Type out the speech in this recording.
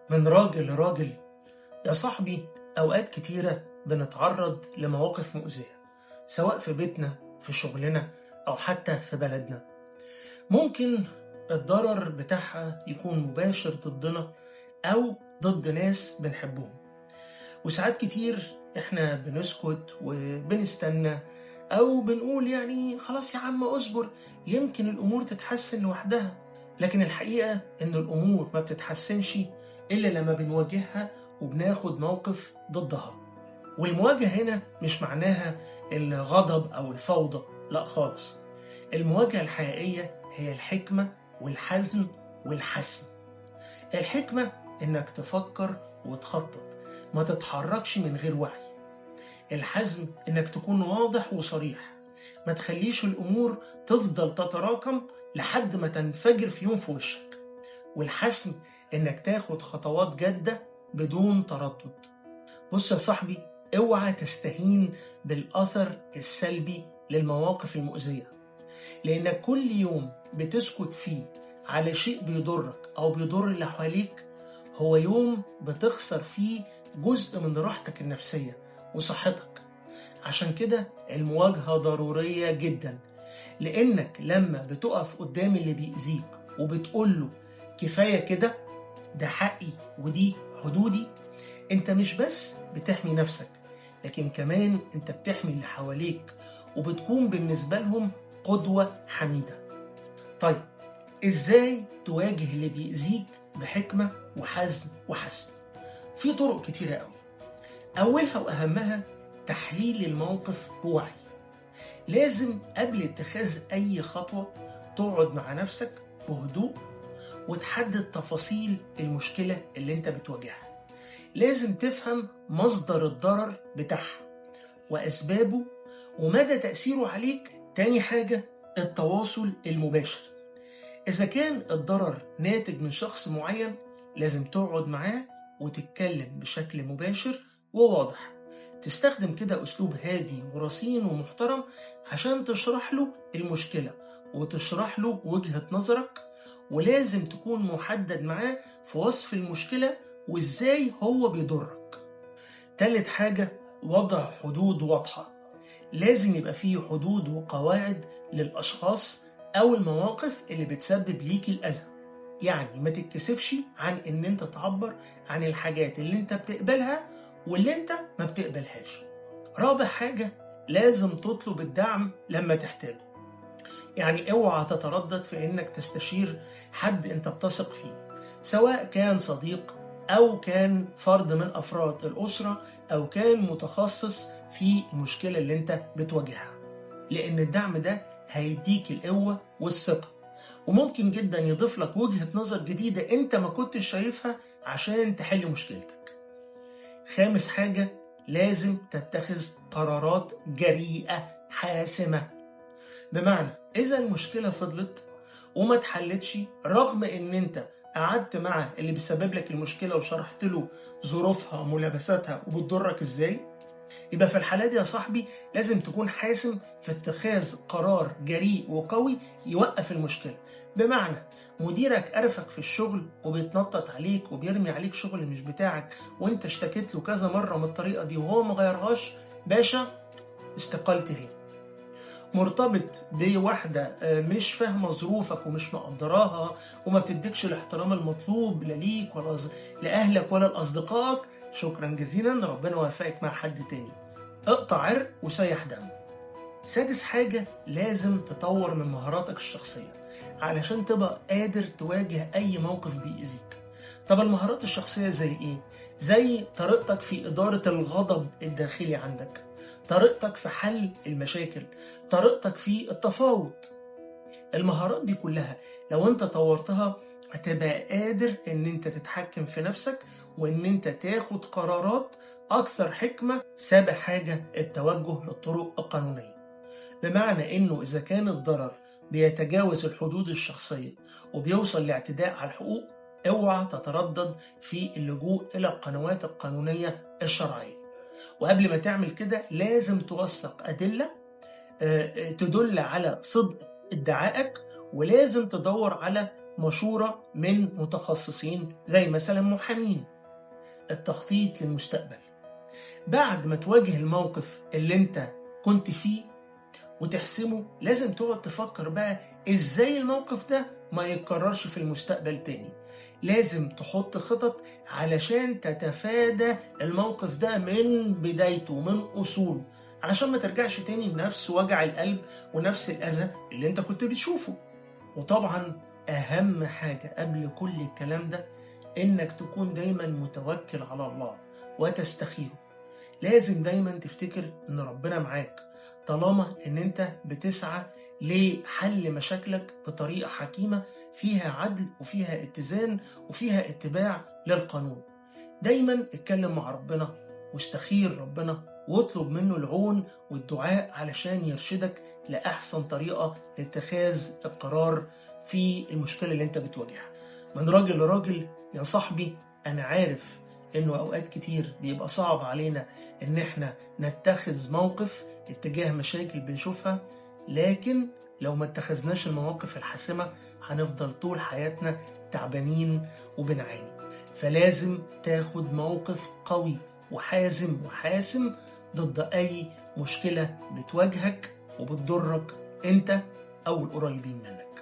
من راجل لراجل. يا صاحبي، أوقات كتيرة بنتعرض لمواقف مؤذية، سواء في بيتنا، في شغلنا، أو حتى في بلدنا. ممكن الضرر بتاعها يكون مباشر ضدنا أو ضد ناس بنحبهم، وساعات كتير إحنا بنسكت وبنستنى أو بنقول يعني خلاص يا عم اصبر، يمكن الأمور تتحسن لوحدها. لكن الحقيقة إن الأمور ما بتتحسنش إلا لما بنواجهها وبناخد موقف ضدها. والمواجهة هنا مش معناها الغضب أو الفوضى، لا خالص. المواجهة الحقيقية هي الحكمة والحزم والحسم. الحكمة إنك تفكر وتخطط، ما تتحركش من غير وعي. الحزم إنك تكون واضح وصريح، ما تخليش الأمور تفضل تتراكم لحد ما تنفجر في يوم في وشك. والحسم إنك تاخد خطوات جادة بدون تردد. بص يا صاحبي، اوعى تستهين بالأثر السلبي للمواقف المؤذية، لأنك كل يوم بتسكت فيه على شيء بيضرك أو بيضر اللي حواليك هو يوم بتخسر فيه جزء من راحتك النفسية وصحتك. عشان كده المواجهة ضرورية جدا، لأنك لما بتقف قدام اللي بيأذيك وبتقوله كفاية كده، ده حقي ودي حدودي، انت مش بس بتحمي نفسك، لكن كمان انت بتحمي اللي حواليك وبتكون بالنسبة لهم قدوة حميدة. طيب، ازاي تواجه اللي بيأذيك بحكمة وحزم وحسم؟ في طرق كتيرة قوي. أولها وأهمها تحليل الموقف بوعي. لازم قبل اتخاذ أي خطوة تقعد مع نفسك بهدوء وتحدد تفاصيل المشكلة اللي انت بتواجهها. لازم تفهم مصدر الضرر بتاعها وأسبابه ومدى تأثيره عليك. تاني حاجة، التواصل المباشر. إذا كان الضرر ناتج من شخص معين، لازم تقعد معاه وتتكلم بشكل مباشر وواضح. تستخدم كده أسلوب هادي ورصين ومحترم عشان تشرح له المشكلة وتشرح له وجهة نظرك، ولازم تكون محدد معاه في وصف المشكلة وإزاي هو بيضرك. تالت حاجة، وضع حدود واضحة. لازم يبقى فيه حدود وقواعد للأشخاص أو المواقف اللي بتسبب ليك الأذى. يعني ما تتكسفش عن إن أنت تعبر عن الحاجات اللي أنت بتقبلها واللي أنت ما بتقبلهاش. رابع حاجة، لازم تطلب الدعم لما تحتاجه. يعني اوعى تتردد في إنك تستشير حد أنت بتثق فيه، سواء كان صديق أو كان فرد من أفراد الأسرة أو كان متخصص في المشكلة اللي أنت بتواجهها، لأن الدعم ده هيديك القوة والثقة، وممكن جدا يضيف لك وجهة نظر جديدة أنت ما كنتش شايفها عشان تحل مشكلتك. خامس حاجة، لازم تتخذ قرارات جريئة حاسمة. بمعنى إذا المشكلة فضلت وما اتحلتش رغم إن أنت قعدت مع اللي بيسبب لك المشكلة وشرحت له ظروفها وملابساتها وبتضرك إزاي، يبقى في الحالة دي يا صاحبي لازم تكون حاسم في اتخاذ قرار جريء وقوي يوقف المشكلة. بمعنى مديرك قرفك في الشغل وبيتنطط عليك وبيرمي عليك شغل مش بتاعك وانت اشتكيت له كذا مرة من الطريقة دي وهو ما غيرهاش، باشا استقالتي هي. مرتبط بواحدة مش فاهمة ظروفك ومش مقدراها وما بتديكش الاحترام المطلوب لا ليك ولا لأهلك ولا لأصدقائك، شكرا جزيلا، ربنا يوفقك مع حد تاني. اقطع عرق وسيح دم. سادس حاجة، لازم تطور من مهاراتك الشخصية علشان تبقى قادر تواجه أي موقف بيأذيك. طب المهارات الشخصية زي إيه؟ زي طريقتك في إدارة الغضب الداخلي عندك، طريقتك في حل المشاكل، طريقتك في التفاوض. المهارات دي كلها لو انت طورتها هتبقى قادر ان انت تتحكم في نفسك وان انت تاخد قرارات اكثر حكمة. سابع حاجة، التوجه للطرق القانونية. بمعنى انه اذا كان الضرر بيتجاوز الحدود الشخصية وبيوصل لاعتداء على الحقوق، اوعى تتردد في اللجوء الى القنوات القانونية الشرعية. وقبل ما تعمل كده لازم توثق أدلة تدل على صدق ادعائك، ولازم تدور على مشورة من متخصصين زي مثلا محامين. التخطيط للمستقبل، بعد ما تواجه الموقف اللي انت كنت فيه وتحسمه، لازم تقعد تفكر بقى ازاي الموقف ده ما يتكررش في المستقبل تاني. لازم تحط خطط علشان تتفادى الموقف ده من بدايته من اصوله، علشان ما ترجعش تاني لنفس وجع القلب ونفس الاذى اللي انت كنت بتشوفه. وطبعا اهم حاجة قبل كل الكلام ده انك تكون دايما متوكل على الله وتستخيره. لازم دايما تفتكر ان ربنا معاك طالما ان انت بتسعى لحل مشاكلك بطريقة حكيمة فيها عدل وفيها اتزان وفيها اتباع للقانون. دايما اتكلم مع ربنا واستخير ربنا واطلب منه العون والدعاء علشان يرشدك لأحسن طريقة لاتخاذ القرار في المشكلة اللي انت بتواجهها. من راجل لراجل يا صاحبي، انا عارف انه اوقات كتير بيبقى صعب علينا ان احنا نتخذ موقف اتجاه مشاكل بنشوفها، لكن لو ما اتخذناش المواقف الحاسمة هنفضل طول حياتنا تعبانين وبنعاني. فلازم تاخد موقف قوي وحازم وحاسم ضد اي مشكلة بتواجهك وبتضرك انت او القريبين منك.